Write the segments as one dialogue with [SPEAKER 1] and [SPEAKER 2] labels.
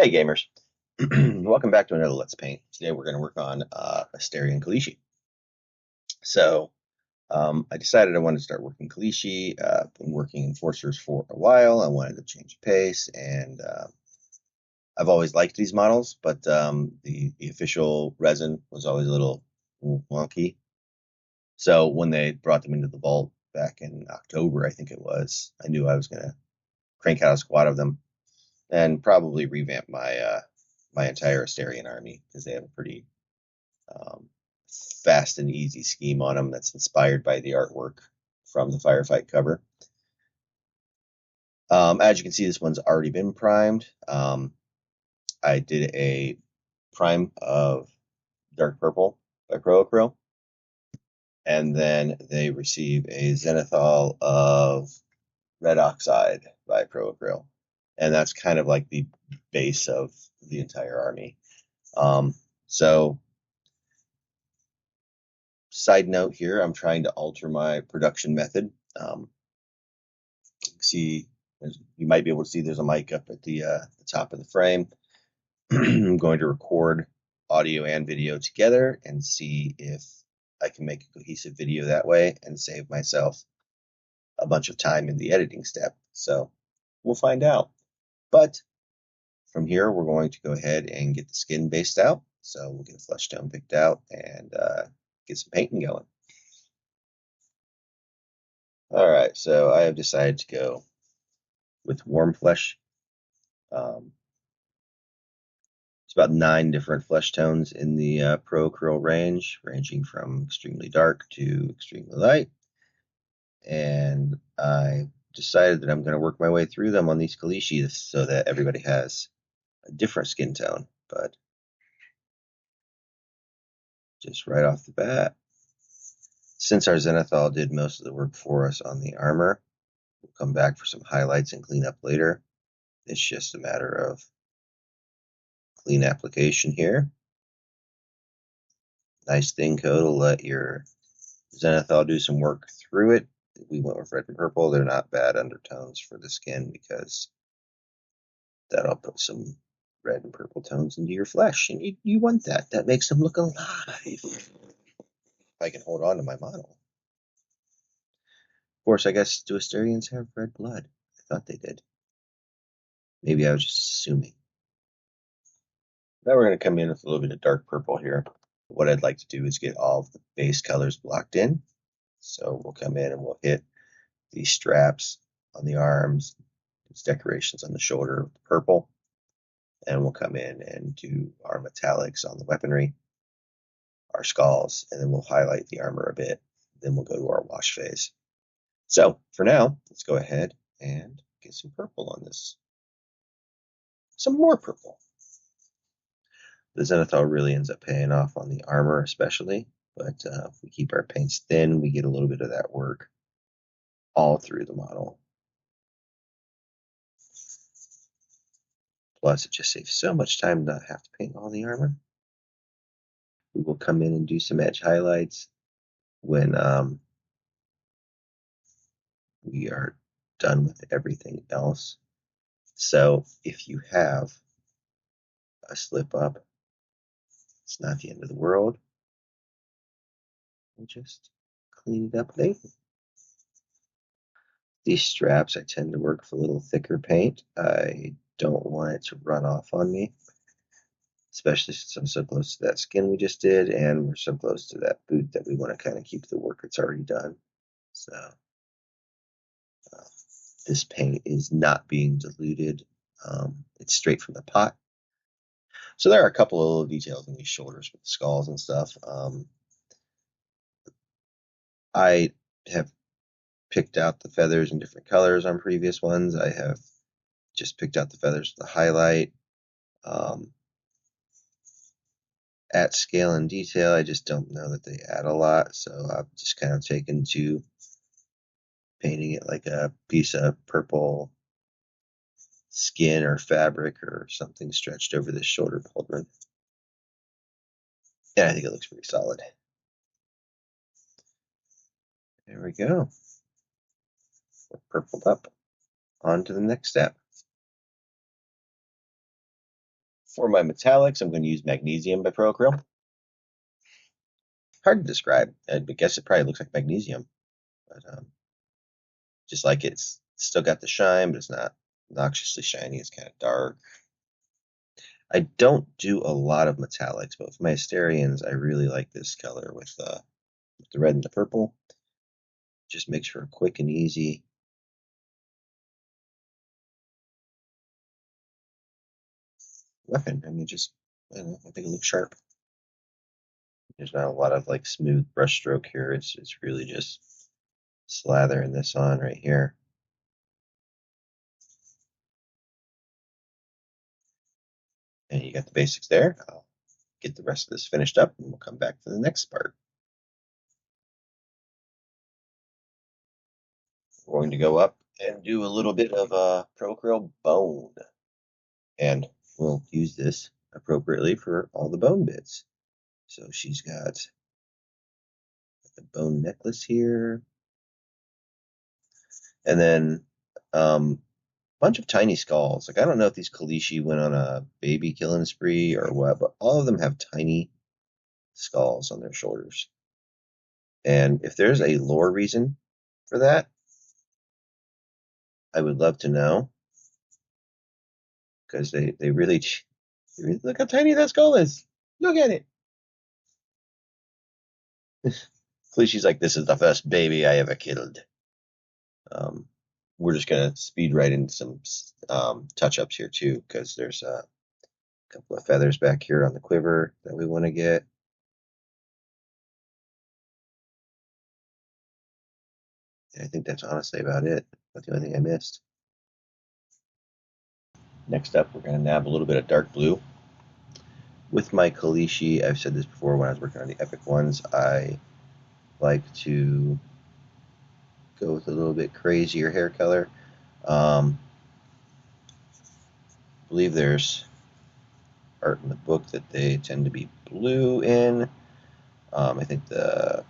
[SPEAKER 1] Hey gamers, welcome back to another Let's Paint. Today we're going to work on Asterian Kalyshi. So I decided I wanted to start working Kalyshi. Been working Enforcers for a while. I wanted to change the pace, and I've always liked these models, but the official resin was always a little wonky. So when they brought them into the vault back in October, I think it was, I knew I was going to crank out a squad of them and probably revamp my entire Asterian army because they have a pretty um, fast and easy scheme on them that's inspired by the artwork from the Firefight cover. As you can see, this one's already been primed. I did a prime of dark purple by Crow, and then they receive a zenithal of red oxide by Crow, and that's kind of like the base of the entire army. So side note here, I'm trying to alter my production method. See, you might be able to see there's a mic up at the top of the frame. I'm going to record audio and video together and see if I can make a cohesive video that way and save myself a bunch of time in the editing step. So we'll find out. But from here, we're going to go ahead and get the skin based out. So we'll get a flesh tone picked out and get some painting going. All right, so I have decided to go with warm flesh. It's about 9 different flesh tones in the Pro Curl range, ranging from extremely dark to extremely light. And I decided that I'm going to work my way through them on these Kalyshi so that everybody has a different skin tone. But just right off the bat, since our Zenithal did most of the work for us on the armor, we'll come back for some highlights and clean up later. It's just a matter of clean application here. Nice thin coat will let your Zenithal do some work through it. We went with red and purple. They're not bad undertones for the skin because that'll put some red and purple tones into your flesh, and you want that. That makes them look alive. If I can hold on to my model. Of course, I guess do Asterians have red blood? I thought they did. Maybe I was just assuming. Now we're going to come in with a little bit of dark purple here. What I'd like to do is get all of the base colors blocked in. So we'll come in and we'll hit these straps on the arms, these decorations on the shoulder with the purple. And we'll come in and do our metallics on the weaponry, our skulls, and then we'll highlight the armor a bit. Then we'll go to our wash phase. So for now, let's go ahead and get some purple on this. Some more purple. The Zenithal really ends up paying off on the armor especially, but if we keep our paints thin, we get a little bit of that work all through the model. Plus, it just saves so much time to not have to paint all the armor. We will come in and do some edge highlights when we are done with everything else. So if you have a slip up, it's not the end of the world. We'll just clean it up later. These straps, I tend to work with a little thicker paint. I don't want it to run off on me, especially since I'm so close to that skin we just did, and we're so close to that boot that we want to kind of keep the work that's already done. So this paint is not being diluted. It's straight from the pot. So there are a couple of little details in these shoulders with the skulls and stuff. I have picked out the feathers in different colors on previous ones. I have just picked out the feathers with the highlight. At scale and detail, I just don't know that they add a lot, so I've just kind of taken to painting it like a piece of purple skin or fabric or something stretched over this shoulder pauldron. And I think it looks pretty solid. There we go. We're purpled up. On to the next step. For my metallics, I'm going to use magnesium bipyroacryl. Hard to describe. I guess it probably looks like magnesium, but just like it's still got the shine, but it's not obnoxiously shiny. It's kind of dark. I don't do a lot of metallics, but with my Asterians, I really like this color with the red and the purple. Just makes for a quick and easy weapon. I mean, just I don't know, I think it looks sharp. There's not a lot of like smooth brush stroke here. It's really just slathering this on right here. And you got the basics there. I'll get the rest of this finished up and we'll come back for the next part. We're going to go up and do a little bit of Procryl bone. And we'll use this appropriately for all the bone bits. So she's got the bone necklace here. And then bunch of tiny skulls. Like I don't know if these Kalyshi went on a baby killing spree or what, but all of them have tiny skulls on their shoulders. And if there's a lore reason for that, I would love to know because they really look how tiny that skull is. Look at it. Kalyshi's like, this is the first baby I ever killed. Um, we're just gonna speed right into some touch-ups here too, because there's a couple of feathers back here on the quiver that we want to get. And I think that's honestly about it. That's the only thing I missed. Next up, we're going to nab a little bit of dark blue. With my Kalyshi, I've said this before when I was working on the epic ones, I like to go with a little bit crazier hair color. I believe there's art in the book that they tend to be blue in. I think the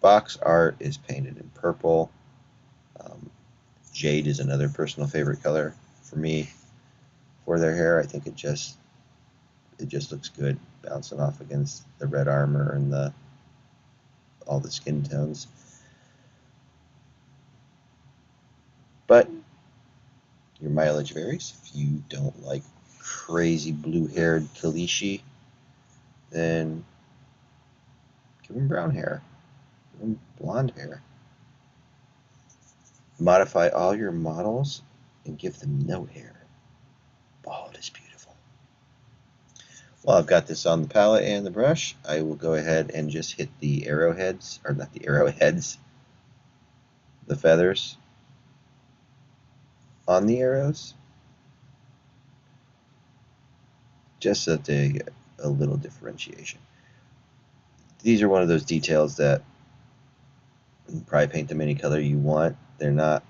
[SPEAKER 1] box art is painted in purple. Jade is another personal favorite color for me for their hair. I think it just looks good bouncing off against the red armor and all the skin tones. But your mileage varies. If you don't like crazy blue-haired Kalyshi, then give him brown hair. Give him blonde hair. Modify all your models and give them no hair. Bald is beautiful. While I've got this on the palette and the brush, I will go ahead and just hit the arrowheads, or not the arrowheads, the feathers on the arrows, just so that they get a little differentiation. These are one of those details that you can probably paint them any color you want. They're not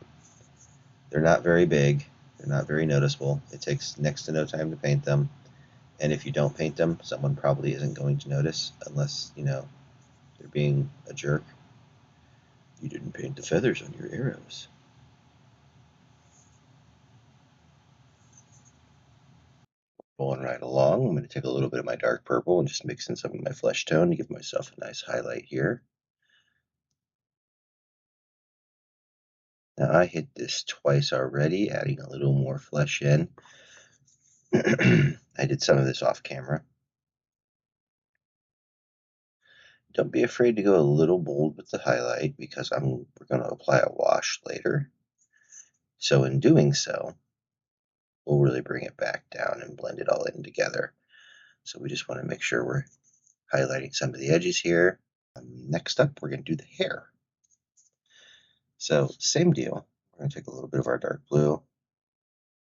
[SPEAKER 1] very big. They're not very noticeable. It takes next to no time to paint them. And if you don't paint them, someone probably isn't going to notice unless, they're being a jerk. You didn't paint the feathers on your arrows. Going right along, I'm going to take a little bit of my dark purple and just mix in some of my flesh tone to give myself a nice highlight here. Now I hit this twice already, adding a little more flesh in. I did some of this off camera. Don't be afraid to go a little bold with the highlight because we're going to apply a wash later. So in doing so, we'll really bring it back down and blend it all in together. So we just want to make sure we're highlighting some of the edges here. Next up, we're going to do the hair. So same deal. We're going to take a little bit of our dark blue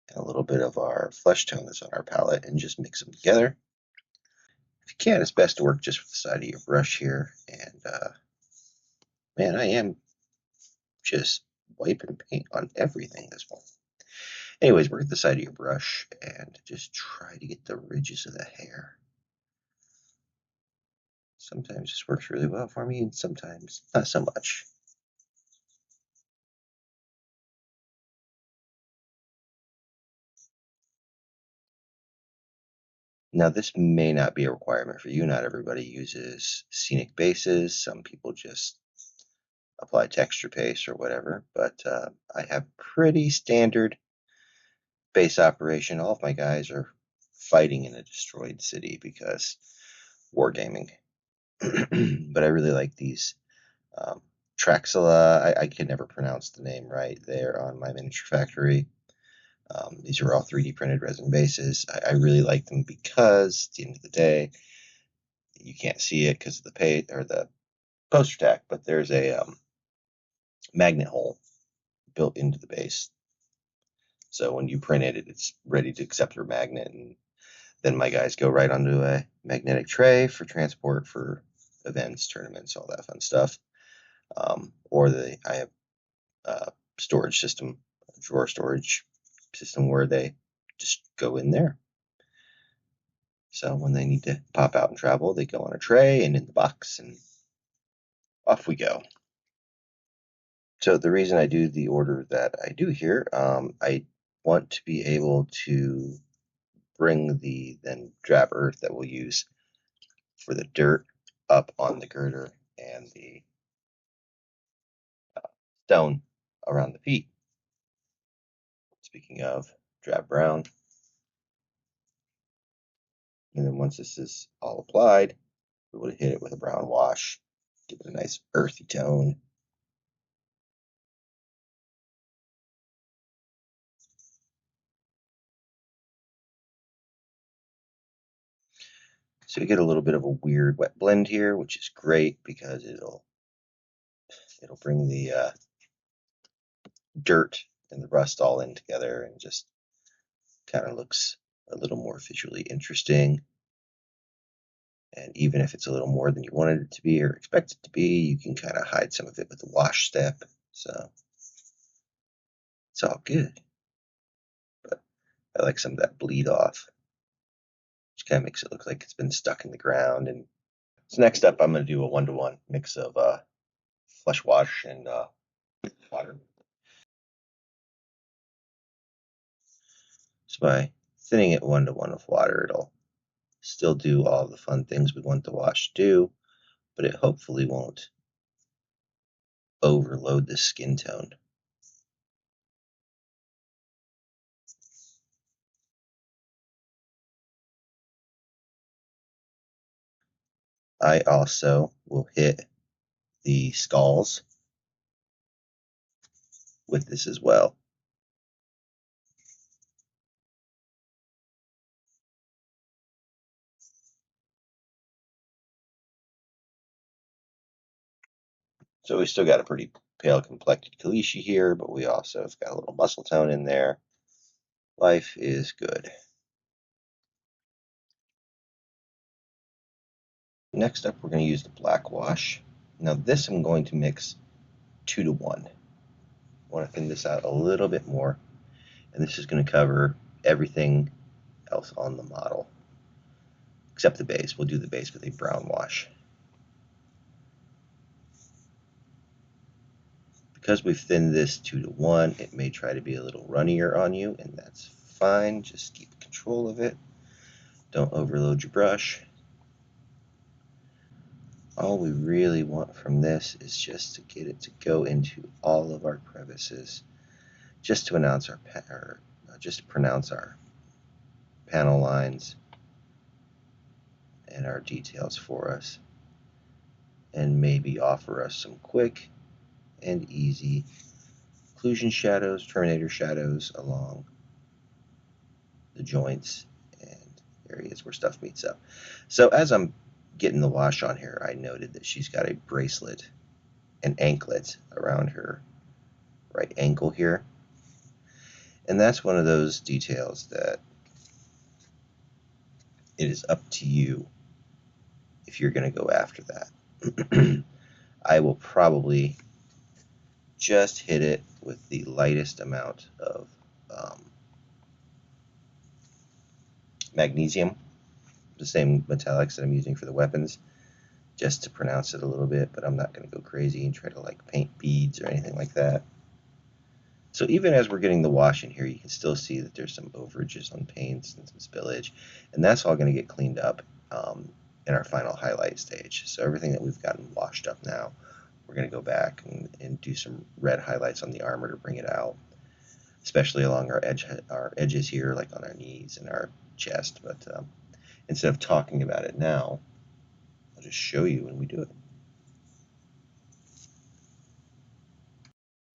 [SPEAKER 1] and a little bit of our flesh tone that's on our palette and just mix them together. If you can, it's best to work just with the side of your brush here. And man, I am just wiping paint on everything this morning. Anyways, work at the side of your brush and just try to get the ridges of the hair. Sometimes this works really well for me, and sometimes not so much. Now, this may not be a requirement for you. Not everybody uses scenic bases. Some people just apply texture paste or whatever, but I have pretty standard base operation. All of my guys are fighting in a destroyed city because wargaming. But I really like these Traxula. I can never pronounce the name right there on my miniature factory. These are all 3D printed resin bases. I really like them because at the end of the day, you can't see it because of the poster tack, but there's a magnet hole built into the base. So when you print it, it's ready to accept your magnet, and then my guys go right onto a magnetic tray for transport for events, tournaments, all that fun stuff. I have a storage system, a drawer storage system where they just go in there. So when they need to pop out and travel, they go on a tray and in the box, and off we go. So the reason I do the order that I do here, I want to be able to bring the then drab earth that we'll use for the dirt up on the girder and the stone around the feet. Speaking of drab brown, and then once this is all applied, we would hit it with a brown wash, give it a nice earthy tone. So you get a little bit of a weird wet blend here, which is great because it'll bring the dirt and the rust all in together and just kind of looks a little more visually interesting. And even if it's a little more than you wanted it to be or expect it to be, you can kind of hide some of it with the wash step. So it's all good. But I like some of that bleed off, which kind of makes it look like it's been stuck in the ground. And so next up, I'm going to do a 1-to-1 mix of flesh wash and water. So by thinning it 1-to-1 with water, it'll still do all the fun things we want the wash to do, but it hopefully won't overload the skin tone. I also will hit the skulls with this as well. So we still got a pretty pale complected Kalyshi here, but we also have got a little muscle tone in there. Life is good. Next up, we're going to use the black wash. Now this I'm going to mix 2-to-1. I want to thin this out a little bit more, and this is going to cover everything else on the model, except the base. We'll do the base with a brown wash. Because we've thinned this 2-to-1, it may try to be a little runnier on you, and that's fine. Just keep control of it. Don't overload your brush. All we really want from this is just to get it to go into all of our crevices, just to pronounce our panel lines and our details for us, and maybe offer us some quick and easy occlusion shadows, Terminator shadows along the joints and areas where stuff meets up. So as I'm getting the wash on here, I noted that she's got a bracelet, an anklet around her right ankle here. And that's one of those details that it is up to you if you're going to go after that. I will probably just hit it with the lightest amount of magnesium, the same metallics that I'm using for the weapons, just to pronounce it a little bit, but I'm not going to go crazy and try to like paint beads or anything like that. So even as we're getting the wash in here, you can still see that there's some overages on paints and some spillage, and that's all going to get cleaned up in our final highlight stage. So everything that we've gotten washed up now, we're going to go back and do some red highlights on the armor to bring it out, especially along our edges here, like on our knees and our chest. But instead of talking about it now, I'll just show you when we do it.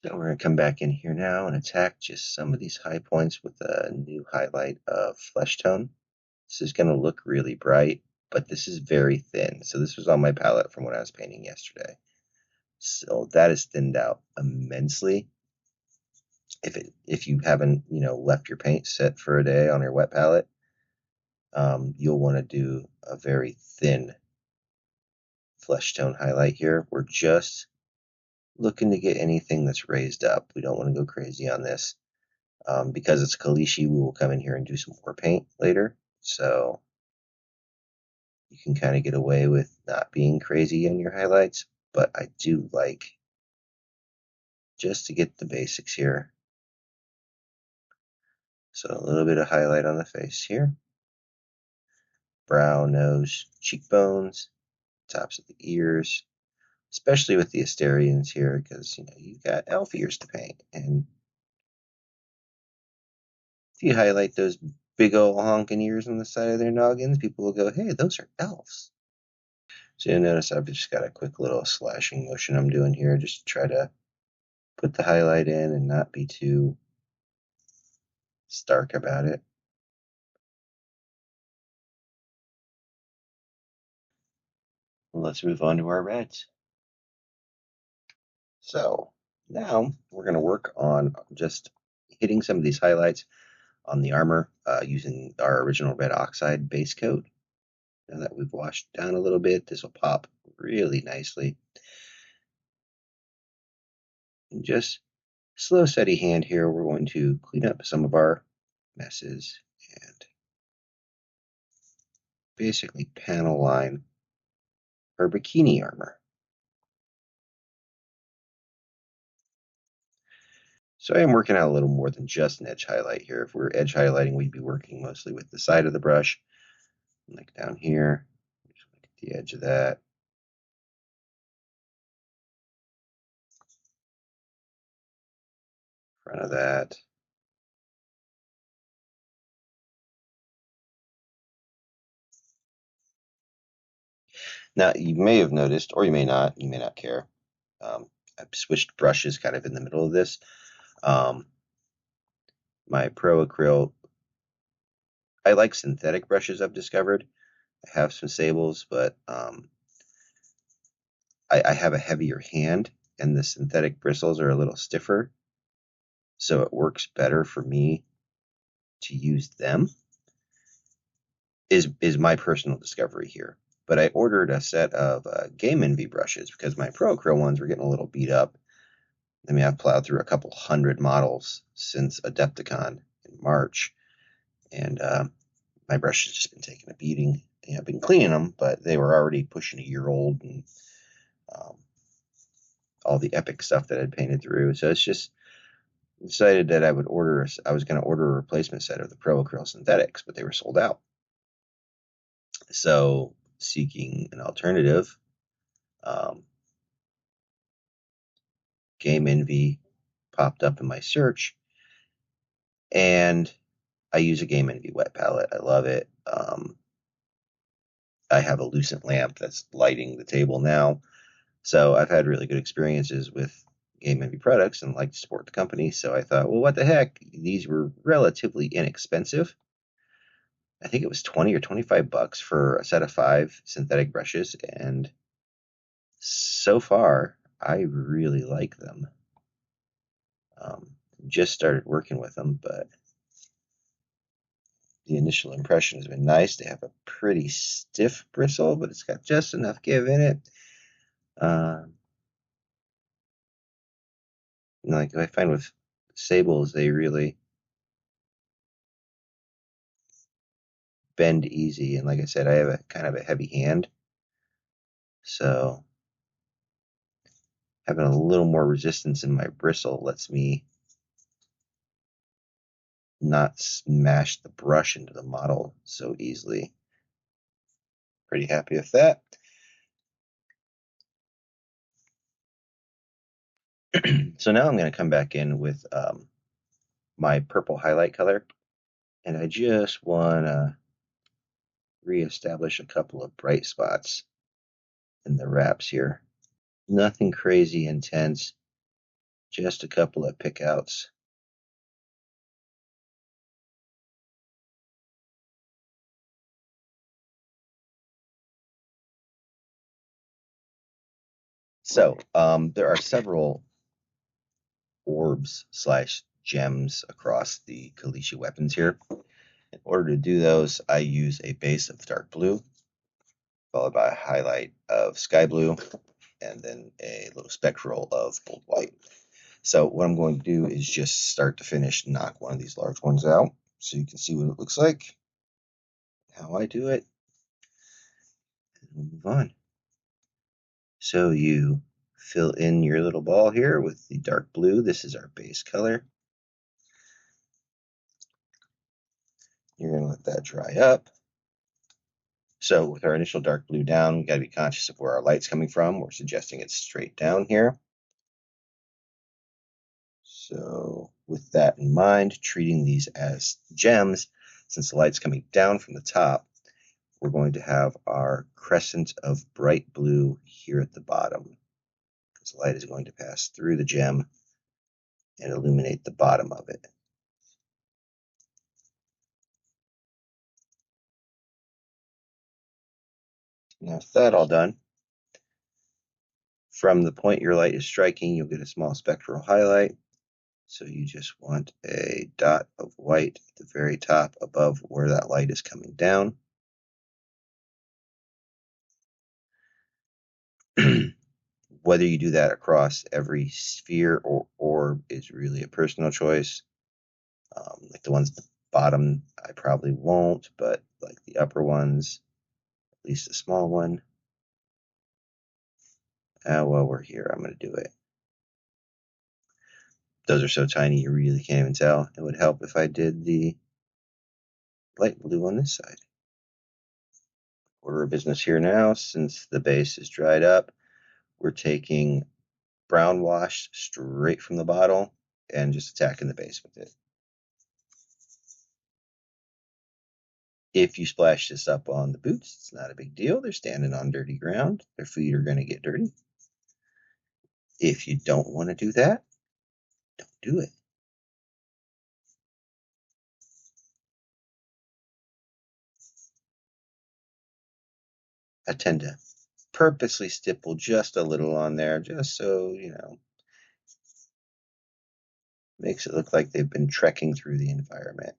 [SPEAKER 1] So we're going to come back in here now and attack just some of these high points with a new highlight of flesh tone. This is going to look really bright, but this is very thin. So this was on my palette from when I was painting yesterday. So that is thinned out immensely. If you haven't left your paint set for a day on your wet palette, you'll want to do a very thin flesh tone highlight here. We're just looking to get anything that's raised up. We don't want to go crazy on this. Because it's Kalyshi, we will come in here and do some more paint later. So you can kind of get away with not being crazy in your highlights. But I do like just to get the basics here. So a little bit of highlight on the face here. Brow, nose, cheekbones, tops of the ears. Especially with the Asterians here, because you've got elf ears to paint. And if you highlight those big old honking ears on the side of their noggins, people will go, hey, those are elves. So you'll notice I've just got a quick little slashing motion I'm doing here just to try to put the highlight in and not be too stark about it. Let's move on to our reds. So now we're going to work on just hitting some of these highlights on the armor using our original red oxide base coat. Now that we've washed down a little bit, this will pop really nicely. And just slow, steady hand here, we're going to clean up some of our messes and basically panel line her bikini armor. So I am working out a little more than just an edge highlight here. If we're edge highlighting, we'd be working mostly with the side of the brush, like down here, just look at the edge of that. Front of that. Now, you may have noticed, or you may not care. I've switched brushes kind of in the middle of this. My Pro Acryl, I like synthetic brushes, I've discovered. I have some sables, but I have a heavier hand, and the synthetic bristles are a little stiffer. So it works better for me to use them, is my personal discovery here. But I ordered a set of Game Envy brushes because my Pro Acryl ones were getting a little beat up. I mean, I've plowed through a couple hundred models since Adepticon in March, and my brush has just been taking a beating. I've been cleaning them, but they were already pushing a year old, and all the epic stuff that I'd painted through. So it's just decided that I was going to order a replacement set of the Pro Acryl synthetics, but they were sold out. So seeking an alternative, Game Envy popped up in my search, and I use a Game Envy wet palette. I love it. I have a lucent lamp that's lighting the table now, so I've had really good experiences with Game Envy products and like to support the company. So I thought, well, what the heck? These were relatively inexpensive. I think it was 20 or 25 bucks for a set of 5 synthetic brushes, and so far I really like them. Just started working with them, but the initial impression has been nice. They have a pretty stiff bristle, but it's got just enough give in it. Like I find with sables, they really bend easy, and like I said, I have a kind of a heavy hand, so having a little more resistance in my bristle lets me not smash the brush into the model so easily. Pretty happy with that. So now I'm going to come back in with my purple highlight color, and I just want to reestablish a couple of bright spots in the wraps here. Nothing crazy intense, just a couple of pickouts. So there are several orbs slash gems across the Kalyshi weapons here. In order to do those, I use a base of dark blue, followed by a highlight of sky blue, and then a little spectral of bold white. So what I'm going to do is just start to finish knock one of these large ones out so you can see what it looks like, how I do it, and we'll move on. So you fill in your little ball here with the dark blue. This is our base color. You're going to let that dry up. So with our initial dark blue down, we got to be conscious of where our light's coming from. We're suggesting it's straight down here. So with that in mind, treating these as gems, since the light's coming down from the top, we're going to have our crescent of bright blue here at the bottom, because the light is going to pass through the gem and illuminate the bottom of it. Now with that all done, from the point your light is striking, you'll get a small spectral highlight. So you just want a dot of white at the very top above where that light is coming down. Whether you do that across every sphere or orb is really a personal choice. Like the ones at the bottom, I probably won't, but like the upper ones, at least a small one. While we're here, I'm going to do it. Those are so tiny you really can't even tell. It would help if I did the light blue on this side. Order of business here now, since the base is dried up, we're taking brown wash straight from the bottle and just attacking the base with it. If you splash this up on the boots, it's not a big deal. They're standing on dirty ground. Their feet are going to get dirty. If you don't want to do that, don't do it. I tend to purposely stipple just a little on there, just so, makes it look like they've been trekking through the environment.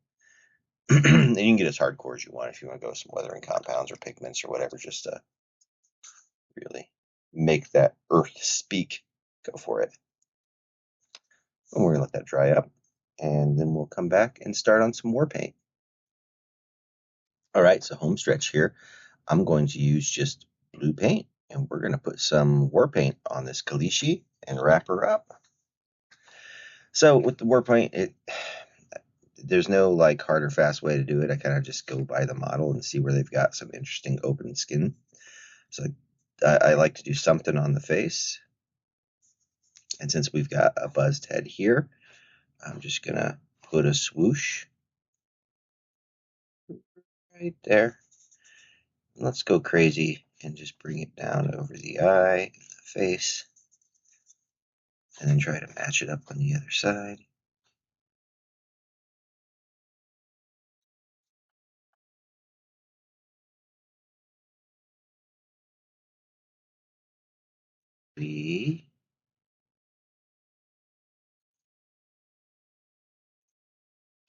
[SPEAKER 1] And you can get as hardcore as you want if you want to go with some weathering compounds or pigments or whatever, just to really make that earth speak. Go for it. And we're going to let that dry up, and then we'll come back and start on some war paint. All right, so home stretch here. I'm going to use just blue paint, and we're going to put some war paint on this Kalyshi and wrap her up. So with the war paint, there's no like hard or fast way to do it. I kind of just go by the model and see where they've got some interesting open skin. So I like to do something on the face. And since we've got a buzzed head here, I'm just going to put a swoosh right there. Let's go crazy and just bring it down over the eye and the face. And then try to match it up on the other side. We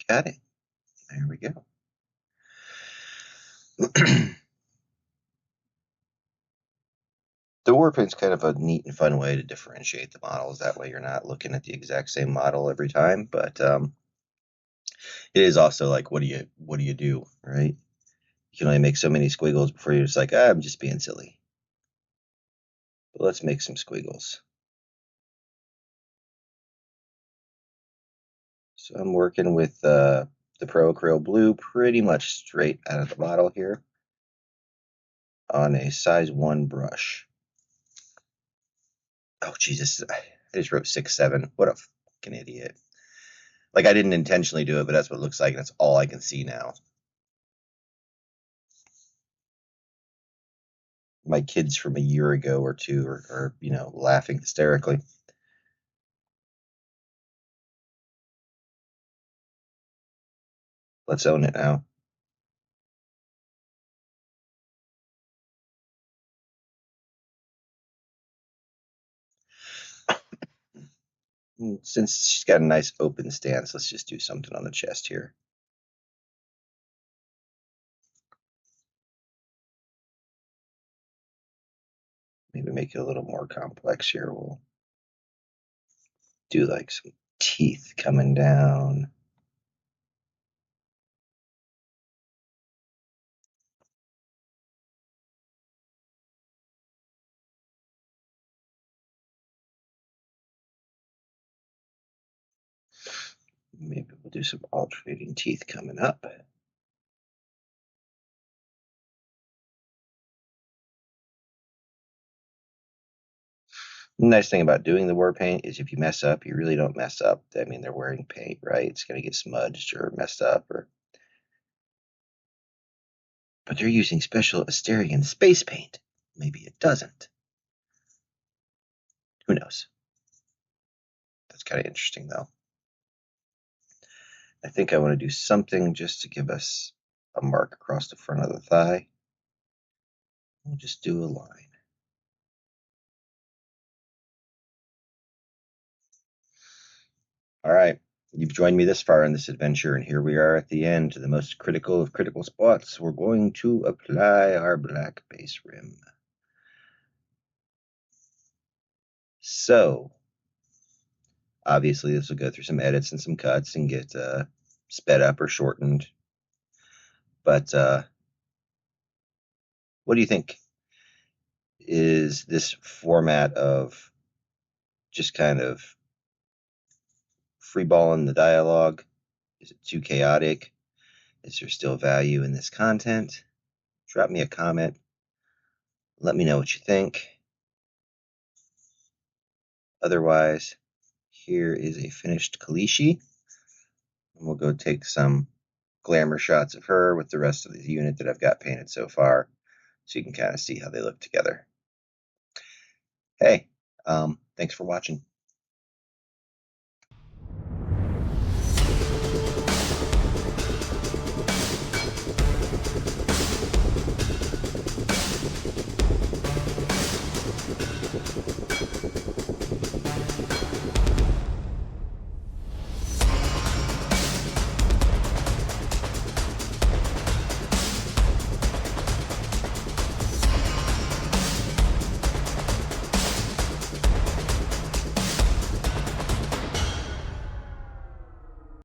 [SPEAKER 1] got it. There we go. The war paint's kind of a neat and fun way to differentiate the models. That way you're not looking at the exact same model every time. But it is also like, what do you do, right? You can only make so many squiggles before you're just like, I'm just being silly. But let's make some squiggles. So I'm working with the Pro Acrylic Blue pretty much straight out of the bottle here on a size 1 brush. Oh, Jesus. I just wrote 6-7. What a fucking idiot. Like, I didn't intentionally do it, but that's what it looks like, and that's all I can see now. My kids from a year ago or two are laughing hysterically. Let's own it now. Since she's got a nice open stance, let's just do something on the chest here. Maybe make it a little more complex here. We'll do like some teeth coming down. Maybe we'll do some alternating teeth coming up. The nice thing about doing the war paint is if you mess up, you really don't mess up. I mean, they're wearing paint, right? It's going to get smudged or messed up. But they're using special Asterian space paint. Maybe it doesn't. Who knows? That's kind of interesting, though. I think I want to do something just to give us a mark across the front of the thigh. We'll just do a line. All right. You've joined me this far in this adventure, and here we are at the end, to the most critical of critical spots. We're going to apply our black base rim. So, obviously, this will go through some edits and some cuts and get sped up or shortened. But what do you think? Is this format of just kind of freeballing the dialogue? Is it too chaotic? Is there still value in this content? Drop me a comment. Let me know what you think. Otherwise, here is a finished Kalyshi. And we'll go take some glamour shots of her with the rest of the unit that I've got painted so far, so you can kind of see how they look together. Hey, thanks for watching.